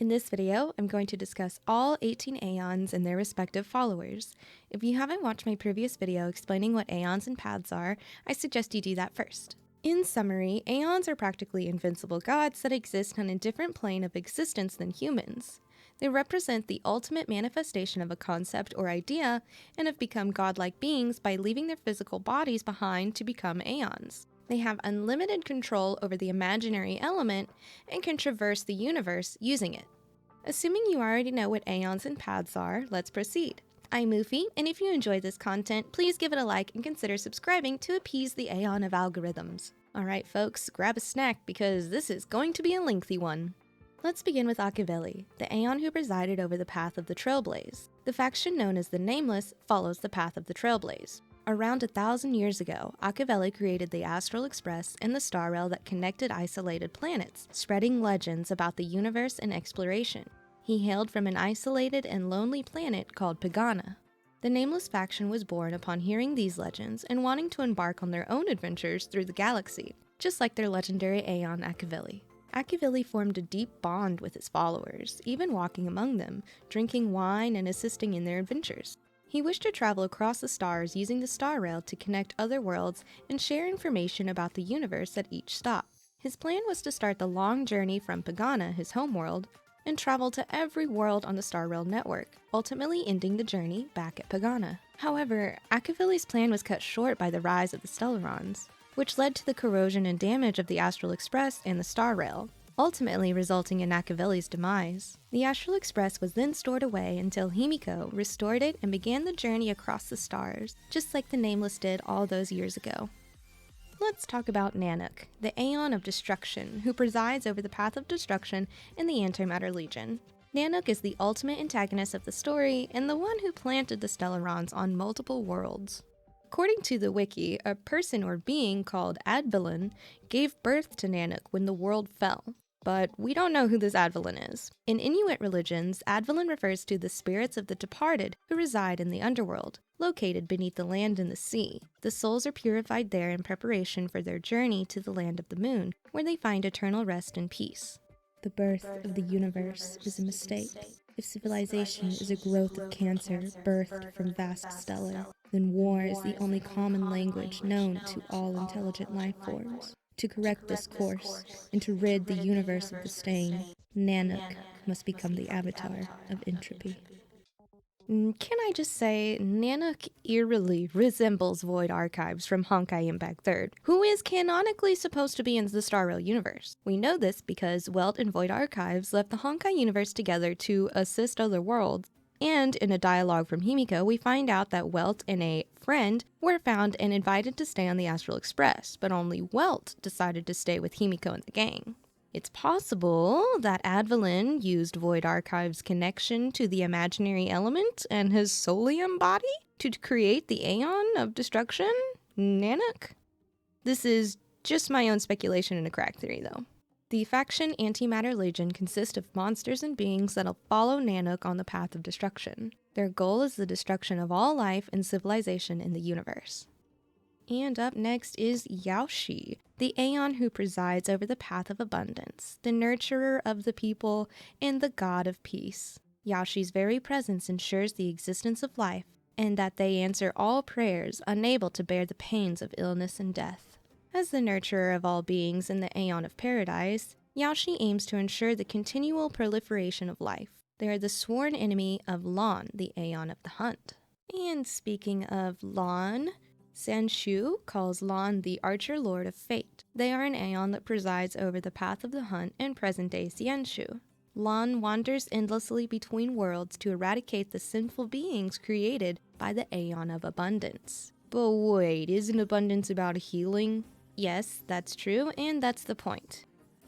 In this video, I'm going to discuss all 18 Aeons and their respective followers. If you haven't watched my previous video explaining what Aeons and paths are, I suggest you do that first. In summary, Aeons are practically invincible gods that exist on a different plane of existence than humans. They represent the ultimate manifestation of a concept or idea, and have become godlike beings by leaving their physical bodies behind to become Aeons. They have unlimited control over the imaginary element and can traverse the universe using it. Assuming you already know what Aeons and paths are, let's proceed. I'm Mufi, and if you enjoyed this content, please give it a like and consider subscribing to appease the Aeon of algorithms. Alright folks, grab a snack because this is going to be a lengthy one. Let's begin with Akavelli, the Aeon who presided over the path of the Trailblaze. The faction known as the Nameless follows the path of the Trailblaze. Around 1,000 years ago, Akavelli created the Astral Express and the Star Rail that connected isolated planets, spreading legends about the universe and exploration. He hailed from an isolated and lonely planet called Pagana. The Nameless faction was born upon hearing these legends and wanting to embark on their own adventures through the galaxy, just like their legendary Aeon Akavelli. Akavelli formed a deep bond with his followers, even walking among them, drinking wine and assisting in their adventures. He wished to travel across the stars using the Star Rail to connect other worlds and share information about the universe at each stop. His plan was to start the long journey from Pagana, his homeworld, and travel to every world on the Star Rail network, ultimately ending the journey back at Pagana. However, Akavelli's plan was cut short by the rise of the Stellarons, which led to the corrosion and damage of the Astral Express and the Star Rail, ultimately resulting in Akavelli's demise. The Astral Express was then stored away until Himiko restored it and began the journey across the stars, just like the Nameless did all those years ago. Let's talk about Nanook, the Aeon of Destruction, who presides over the Path of Destruction in the Antimatter Legion. Nanook is the ultimate antagonist of the story and the one who planted the Stellarons on multiple worlds. According to the wiki, a person or being called Advilin gave birth to Nanook when the world fell. But we don't know who this Advilin is. In Inuit religions, Advilin refers to the spirits of the departed who reside in the underworld, located beneath the land and the sea. The souls are purified there in preparation for their journey to the land of the moon, where they find eternal rest and peace. The birth of the universe is a mistake. If civilization is a growth of cancer birthed from vast stellar, then war is the only common language known to all intelligent life forms. To correct this course, and to rid the universe of the stain, Nanook must become the avatar of entropy. Can I just say, Nanook eerily resembles Void Archives from Honkai Impact 3rd, who is canonically supposed to be in the Star Rail universe. We know this because Welt and Void Archives left the Honkai universe together to assist other worlds, and in a dialogue from Himiko, we find out that Welt and a friend were found and invited to stay on the Astral Express, but only Welt decided to stay with Himiko and the gang. It's possible that Advilin used Void Archive's connection to the imaginary element and his Solium body to create the Aeon of Destruction, Nanook? This is just my own speculation and a crack theory, though. The faction Antimatter Legion consists of monsters and beings that'll follow Nanook on the path of destruction. Their goal is the destruction of all life and civilization in the universe. And up next is Yaoshi, the Aeon who presides over the path of abundance, the nurturer of the people, and the god of peace. Yaoshi's very presence ensures the existence of life, and that they answer all prayers, unable to bear the pains of illness and death. As the nurturer of all beings in the Aeon of Paradise, Yaoshi aims to ensure the continual proliferation of life. They are the sworn enemy of Lon, the Aeon of the Hunt. And speaking of Lon, Sanshu calls Lon the Archer Lord of Fate. They are an Aeon that presides over the path of the hunt in present-day Xianshu. Lon wanders endlessly between worlds to eradicate the sinful beings created by the Aeon of Abundance. But wait, isn't abundance about healing? Yes, that's true, and that's the point.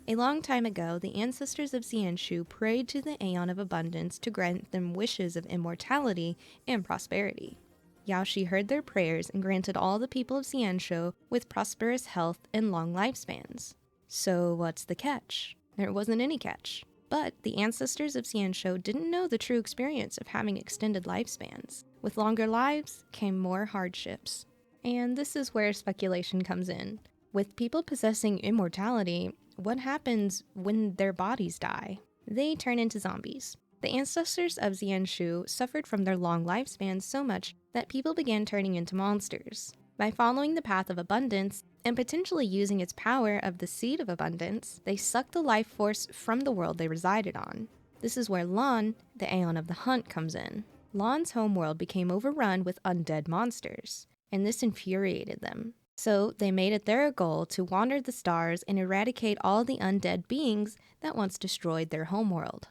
A long time ago, the ancestors of Xianshu prayed to the Aeon of Abundance to grant them wishes of immortality and prosperity. Yaoshi heard their prayers and granted all the people of Xianshu with prosperous health and long lifespans. So what's the catch? There wasn't any catch. But the ancestors of Xianshu didn't know the true experience of having extended lifespans. With longer lives came more hardships. And this is where speculation comes in. With people possessing immortality, what happens when their bodies die? they turn into zombies. The ancestors of Xianshu suffered from their long lifespans so much that people began turning into monsters. By following the path of abundance, and potentially using its power of the Seed of Abundance, they sucked the life force from the world they resided on. This is where Lon, the Aeon of the Hunt, comes in. Lon's homeworld became overrun with undead monsters, and this infuriated them. So they made it their goal to wander the stars and eradicate all the undead beings that once destroyed their homeworld.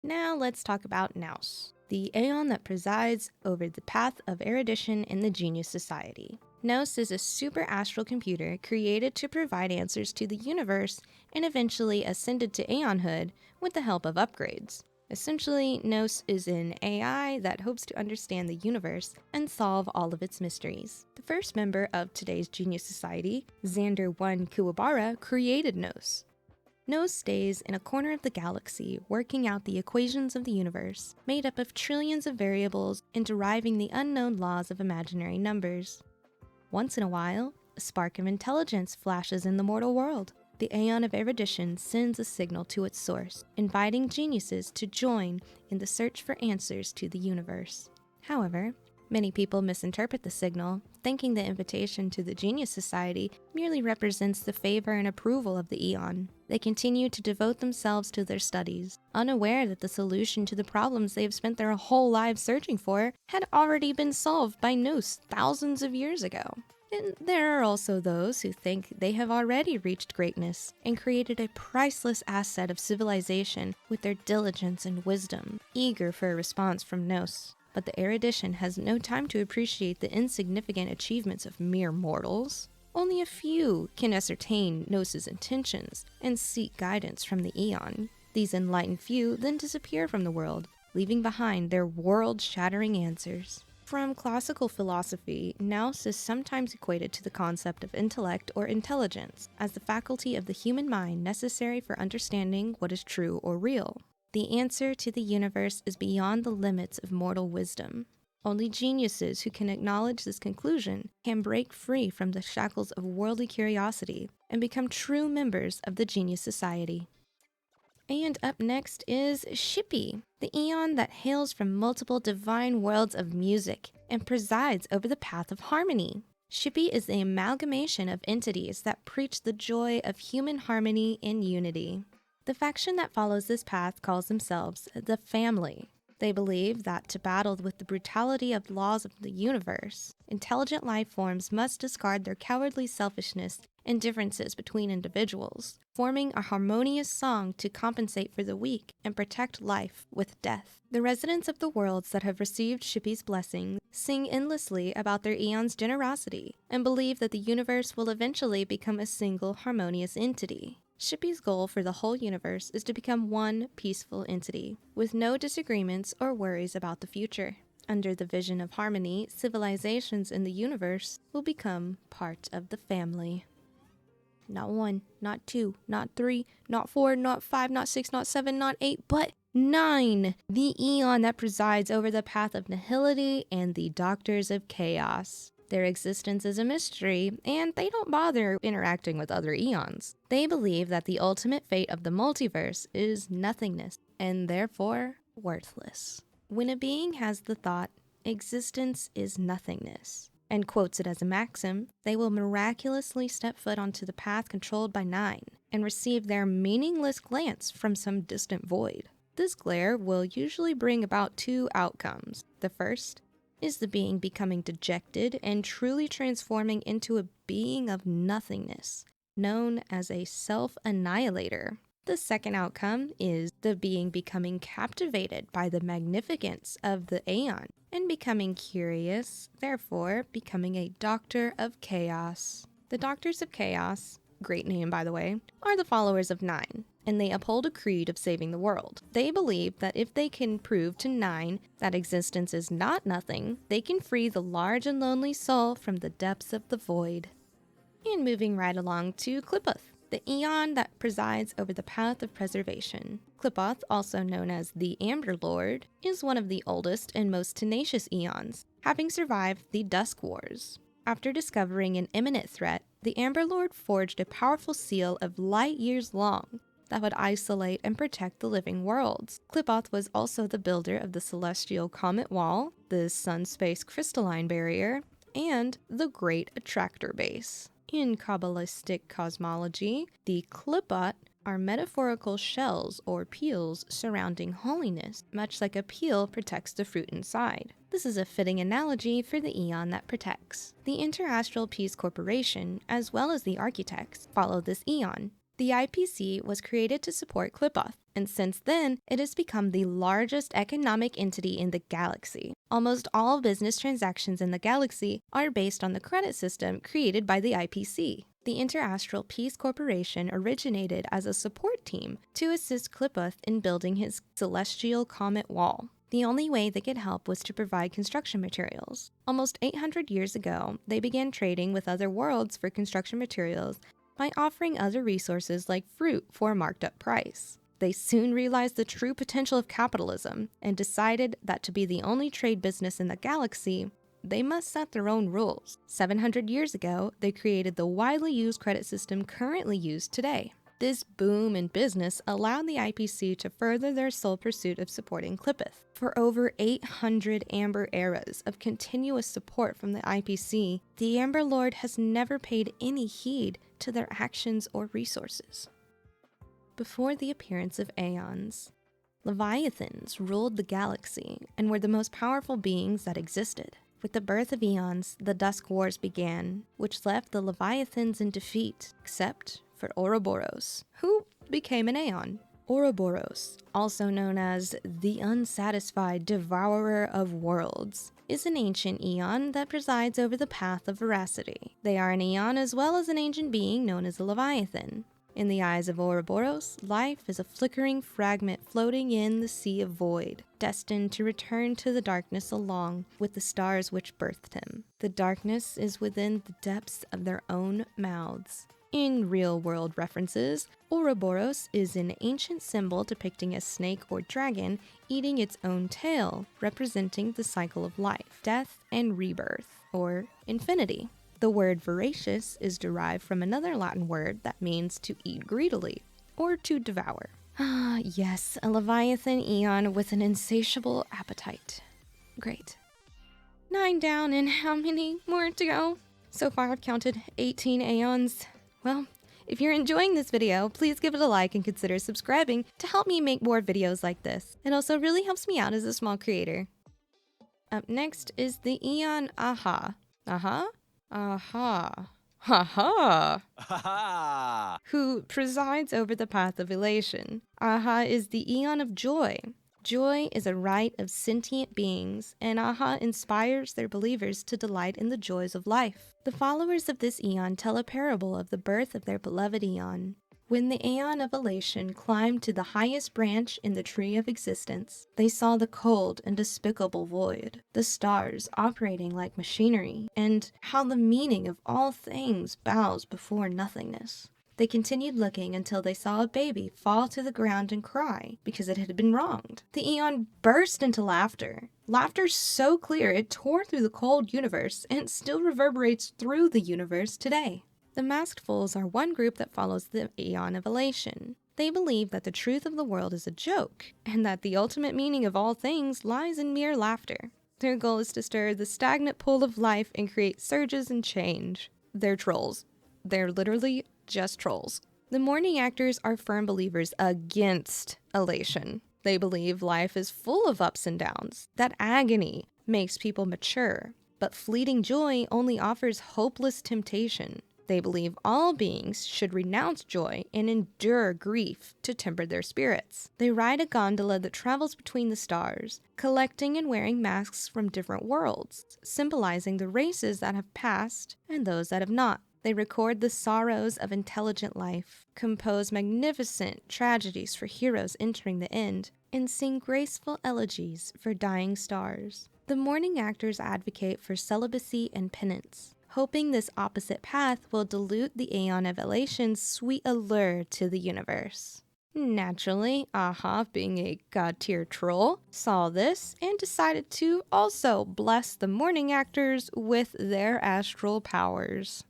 Now let's talk about Nous, the Aeon that presides over the path of erudition in the Genius Society. Nous is a super astral computer created to provide answers to the universe and eventually ascended to Aeonhood with the help of upgrades. Essentially, Nous is an AI that hopes to understand the universe and solve all of its mysteries. The first member of today's Genius Society, Xander 1 Kuwabara, created Nous. Nous stays in a corner of the galaxy working out the equations of the universe, made up of trillions of variables and deriving the unknown laws of imaginary numbers. Once in a while, a spark of intelligence flashes in the mortal world. The Aeon of Erudition sends a signal to its source, inviting geniuses to join in the search for answers to the universe. However, many people misinterpret the signal, thinking the invitation to the Genius Society merely represents the favor and approval of the Aeon. They continue to devote themselves to their studies, unaware that the solution to the problems they have spent their whole lives searching for had already been solved by Nous thousands of years ago. And there are also those who think they have already reached greatness and created a priceless asset of civilization with their diligence and wisdom, eager for a response from Nous. But the erudition has no time to appreciate the insignificant achievements of mere mortals. Only a few can ascertain Nous's intentions and seek guidance from the Aeon. These enlightened few then disappear from the world, leaving behind their world-shattering answers. From classical philosophy, Nous is sometimes equated to the concept of intellect or intelligence as the faculty of the human mind necessary for understanding what is true or real. The answer to the universe is beyond the limits of mortal wisdom. Only geniuses who can acknowledge this conclusion can break free from the shackles of worldly curiosity and become true members of the Genius Society. And up next is Xipe, the Aeon that hails from multiple divine worlds of music and presides over the path of harmony. Xipe is the amalgamation of entities that preach the joy of human harmony and unity. The faction that follows this path calls themselves the Family. They believe that to battle with the brutality of the laws of the universe, intelligent life forms must discard their cowardly selfishness and differences between individuals, forming a harmonious song to compensate for the weak and protect life with death. The residents of the worlds that have received Xipe's blessing sing endlessly about their Aeon's generosity and believe that the universe will eventually become a single harmonious entity. Xipe's goal for the whole universe is to become one peaceful entity, with no disagreements or worries about the future. Under the vision of harmony, civilizations in the universe will become part of the family. Not 1, not 2, not 3, not 4, not 5, not 6, not 7, not 8, but 9! The Aeon that presides over the path of Nihility and the Doctors of Chaos. Their existence is a mystery, and they don't bother interacting with other Aeons. They believe that the ultimate fate of the multiverse is nothingness, and therefore worthless. When a being has the thought, existence is nothingness, and quotes it as a maxim, they will miraculously step foot onto the path controlled by 9, and receive their meaningless glance from some distant void. This glare will usually bring about 2 outcomes. The first is the being becoming dejected and truly transforming into a being of nothingness, known as a self-annihilator. The second outcome is the being becoming captivated by the magnificence of the Aeon and becoming curious, therefore becoming a Doctor of Chaos. The Doctors of Chaos, great name by the way, are the followers of 9. And they uphold a creed of saving the world. They believe that if they can prove to 9 that existence is not nothing, they can free the large and lonely soul from the depths of the void. And moving right along to Klipoth, the Aeon that presides over the path of preservation. Klipoth, also known as the Amber Lord, is one of the oldest and most tenacious Aeons, having survived the Dusk Wars. After discovering an imminent threat, the Amber Lord forged a powerful seal of light years long, that would isolate and protect the living worlds. Klipoth was also the builder of the Celestial Comet Wall, the Sun-Space Crystalline Barrier, and the Great Attractor Base. In Kabbalistic cosmology, the Klipoth are metaphorical shells or peels surrounding holiness, much like a peel protects the fruit inside. This is a fitting analogy for the Aeon that protects. The Interastral Peace Corporation, as well as the architects, follow this Aeon. The IPC was created to support Klipoth, and since then, it has become the largest economic entity in the galaxy. Almost all business transactions in the galaxy are based on the credit system created by the IPC. The Interastral Peace Corporation originated as a support team to assist Klipoth in building his Celestial Comet Wall. The only way they could help was to provide construction materials. Almost 800 years ago, they began trading with other worlds for construction materials by offering other resources like fruit for a marked up price. They soon realized the true potential of capitalism and decided that to be the only trade business in the galaxy, they must set their own rules. 700 years ago, they created the widely used credit system currently used today. This boom in business allowed the IPC to further their sole pursuit of supporting Klipoth. For over 800 Amber eras of continuous support from the IPC, the Amber Lord has never paid any heed to their actions or resources. Before the appearance of Aeons, Leviathans ruled the galaxy and were the most powerful beings that existed. With the birth of Aeons, the Dusk Wars began, which left the Leviathans in defeat, except for Oroboros, who became an Aeon. Oroboros, also known as the Unsatisfied Devourer of Worlds, is an ancient Aeon that presides over the Path of Veracity. They are an Aeon as well as an ancient being known as a Leviathan. In the eyes of Oroboros, life is a flickering fragment floating in the sea of void, destined to return to the darkness along with the stars which birthed him. The darkness is within the depths of their own mouths. In real-world references, Oroboros is an ancient symbol depicting a snake or dragon eating its own tail, representing the cycle of life, death, and rebirth, or infinity. The word voracious is derived from another Latin word that means to eat greedily, or to devour. Ah, yes, a Leviathan Aeon with an insatiable appetite. Great. 9 down, and how many more to go? So far I've counted 18 Aeons. Well, if you're enjoying this video, please give it a like and consider subscribing to help me make more videos like this. It also really helps me out as a small creator. Up next is the Aeon Aha. Aha? Aha. Aha! Ha Who presides over the path of elation. Aha is the Aeon of joy. Joy is a right of sentient beings, and Aha inspires their believers to delight in the joys of life. The followers of this Aeon tell a parable of the birth of their beloved Aeon. When the Aeon of elation climbed to the highest branch in the tree of existence, they saw the cold and despicable void, the stars operating like machinery, and how the meaning of all things bows before nothingness. They continued looking until they saw a baby fall to the ground and cry because it had been wronged. The Aeon burst into laughter. Laughter so clear it tore through the cold universe and still reverberates through the universe today. The Masked Fools are one group that follows the Aeon of elation. They believe that the truth of the world is a joke, and that the ultimate meaning of all things lies in mere laughter. Their goal is to stir the stagnant pool of life and create surges and change. They're trolls. They're literally just trolls. The Morning Actors are firm believers against elation. They believe life is full of ups and downs, that agony makes people mature, but fleeting joy only offers hopeless temptation. They believe all beings should renounce joy and endure grief to temper their spirits. They ride a gondola that travels between the stars, collecting and wearing masks from different worlds, symbolizing the races that have passed and those that have not. They record the sorrows of intelligent life, compose magnificent tragedies for heroes entering the end, and sing graceful elegies for dying stars. The Morning Actors advocate for celibacy and penance, hoping this opposite path will dilute the Aeon of elation's sweet allure to the universe. Naturally, Aha, being a god-tier troll, saw this and decided to also bless the Morning Actors with their astral powers.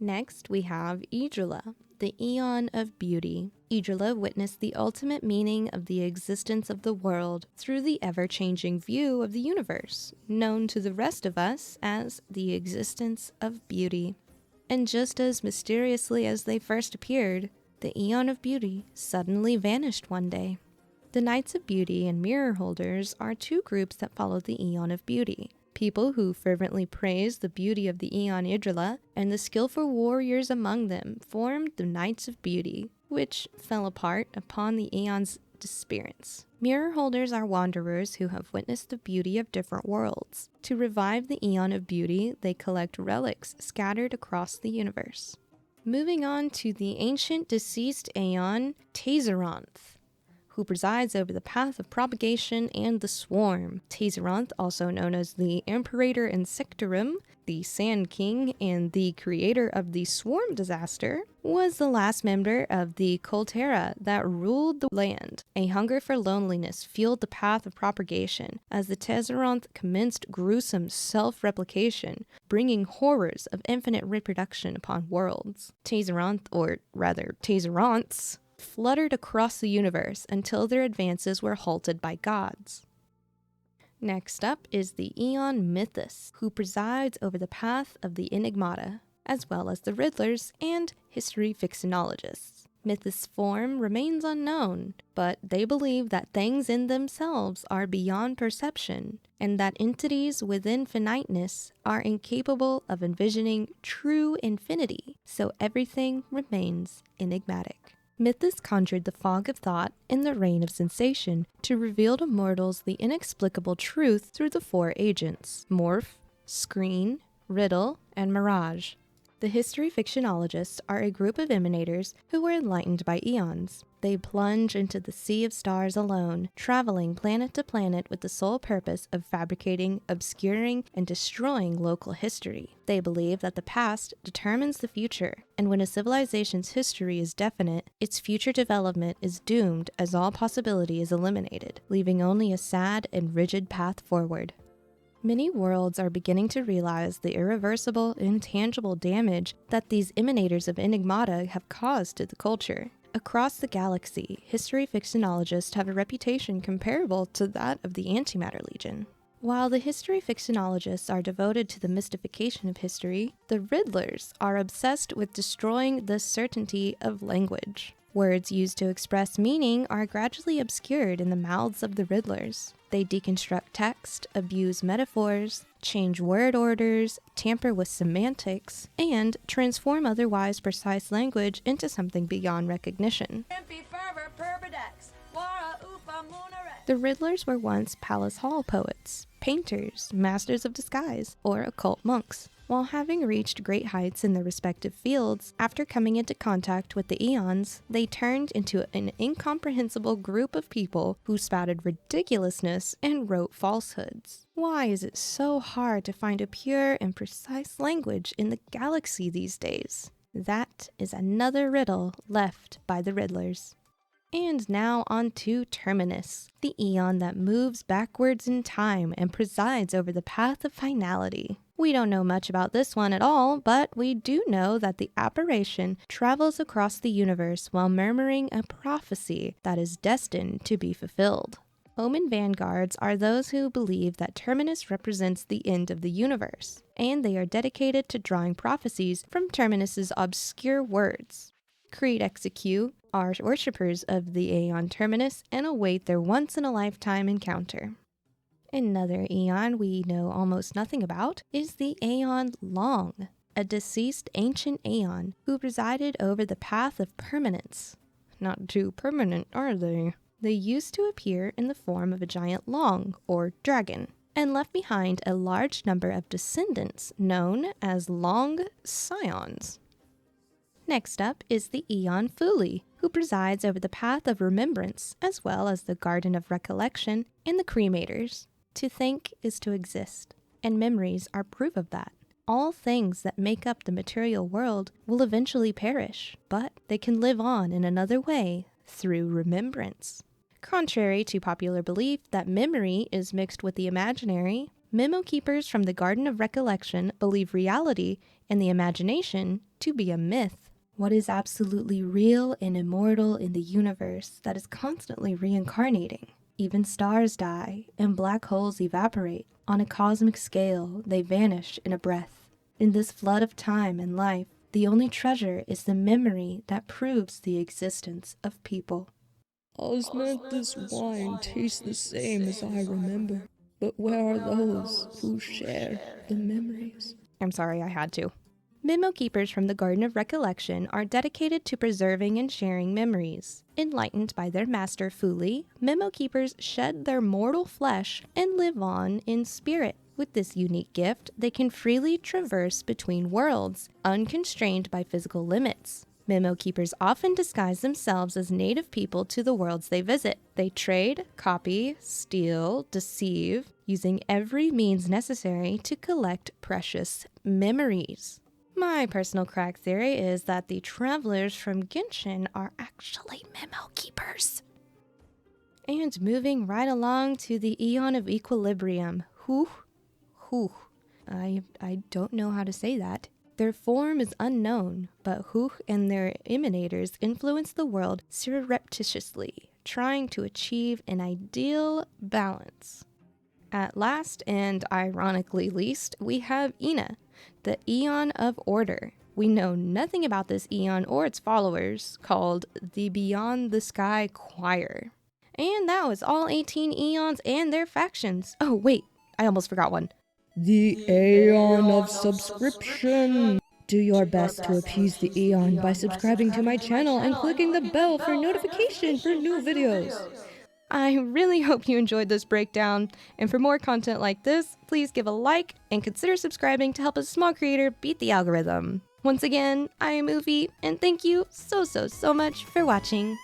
Next, we have Idrilla, The Aeon of Beauty. Idrilla witnessed the ultimate meaning of the existence of the world through the ever-changing view of the universe, known to the rest of us as the existence of beauty. And just as mysteriously as they first appeared, the Aeon of Beauty suddenly vanished one day. The Knights of Beauty and Mirror Holders are two groups that follow the Aeon of Beauty. People who fervently praise the beauty of the Aeon Idrilla, and the skillful warriors among them formed the Knights of Beauty, which fell apart upon the Aeon's disappearance. Mirror Holders are wanderers who have witnessed the beauty of different worlds. To revive the Aeon of Beauty, they collect relics scattered across the universe. Moving on to the ancient deceased Aeon, Tayzzyronth, who presides over the path of propagation and the swarm. Tayzzyronth, also known as the Imperator Insectorum, the Sand King, and the creator of the swarm disaster, was the last member of the Kultera that ruled the land. A hunger for loneliness fueled the path of propagation as the Tayzzyronth commenced gruesome self-replication, bringing horrors of infinite reproduction upon worlds. Tayzzyronth, or rather Tayzzyronths, fluttered across the universe until their advances were halted by gods. Next up is the Aeon Mythis, who presides over the path of the Enigmata, as well as the Riddlers and history vixenologists. Mythis' form remains unknown, but they believe that things in themselves are beyond perception, and that entities within finiteness are incapable of envisioning true infinity, so everything remains enigmatic. Mythis conjured the fog of thought in the rain of sensation to reveal to mortals the inexplicable truth through the four agents: morph, screen, riddle, and mirage. The history fictionologists are a group of emanators who were enlightened by Aeons. They plunge into the sea of stars alone, traveling planet to planet with the sole purpose of fabricating, obscuring, and destroying local history. They believe that the past determines the future, and when a civilization's history is definite, its future development is doomed as all possibility is eliminated, leaving only a sad and rigid path forward. Many worlds are beginning to realize the irreversible, intangible damage that these emanators of Enigmata have caused to the culture. Across the galaxy, history vixenologists have a reputation comparable to that of the Antimatter Legion. While the history vixenologists are devoted to the mystification of history, the Riddlers are obsessed with destroying the certainty of language. Words used to express meaning are gradually obscured in the mouths of the Riddlers. They deconstruct text, abuse metaphors, change word orders, tamper with semantics, and transform otherwise precise language into something beyond recognition. The Riddlers were once Palace Hall poets, painters, masters of disguise, or occult monks. While having reached great heights in their respective fields, after coming into contact with the Aeons, they turned into an incomprehensible group of people who spouted ridiculousness and wrote falsehoods. Why is it so hard to find a pure and precise language in the galaxy these days? That is another riddle left by the Riddlers. And now on to Terminus, the Aeon that moves backwards in time and presides over the path of finality. We don't know much about this one at all, but we do know that the apparition travels across the universe while murmuring a prophecy that is destined to be fulfilled. Omen vanguards are those who believe that Terminus represents the end of the universe, and they are dedicated to drawing prophecies from Terminus's obscure words. Creed Execu are worshippers of the Aeon Terminus and await their once-in-a-lifetime encounter. Another Aeon we know almost nothing about is the Aeon Long, a deceased ancient Aeon who presided over the path of permanence. Not too permanent, are they? They used to appear in the form of a giant long, or dragon, and left behind a large number of descendants known as Long Scions. Next up is the Aeon Fuli, who presides over the path of remembrance, as well as the Garden of Recollection and the Cremators. To think is to exist, and memories are proof of that. All things that make up the material world will eventually perish, but they can live on in another way through remembrance. Contrary to popular belief that memory is mixed with the imaginary, memo keepers from the Garden of Recollection believe reality and the imagination to be a myth. What is absolutely real and immortal in the universe that is constantly reincarnating? Even stars die, and black holes evaporate. On a cosmic scale, they vanish in a breath. In this flood of time and life, the only treasure is the memory that proves the existence of people. Osment, this wine tastes the same as I remember, but where are those who share the memories? I'm sorry, I had to. Memo Keepers from the Garden of Recollection are dedicated to preserving and sharing memories. Enlightened by their master Fuli, Memo Keepers shed their mortal flesh and live on in spirit. With this unique gift, they can freely traverse between worlds, unconstrained by physical limits. Memo Keepers often disguise themselves as native people to the worlds they visit. They trade, copy, steal, deceive, using every means necessary to collect precious memories. My personal crack theory is that the travelers from Genshin are actually Memo Keepers. And moving right along to the Aeon of Equilibrium. I don't know how to say that. Their form is unknown, but Huch and their emanators influence the world surreptitiously, trying to achieve an ideal balance. At last, and ironically least, we have Ina, the Aeon of Order. We know nothing about this Aeon or its followers, called the Beyond the Sky Choir. And that was all 18 Aeons and their factions. Oh wait, I almost forgot one. The Aeon of Subscription! Do your best to appease the Aeon by subscribing to my channel and clicking the bell for notification for new videos. I really hope you enjoyed this breakdown, and for more content like this, please give a like and consider subscribing to help a small creator beat the algorithm. Once again, I am Uvi, and thank you so much for watching.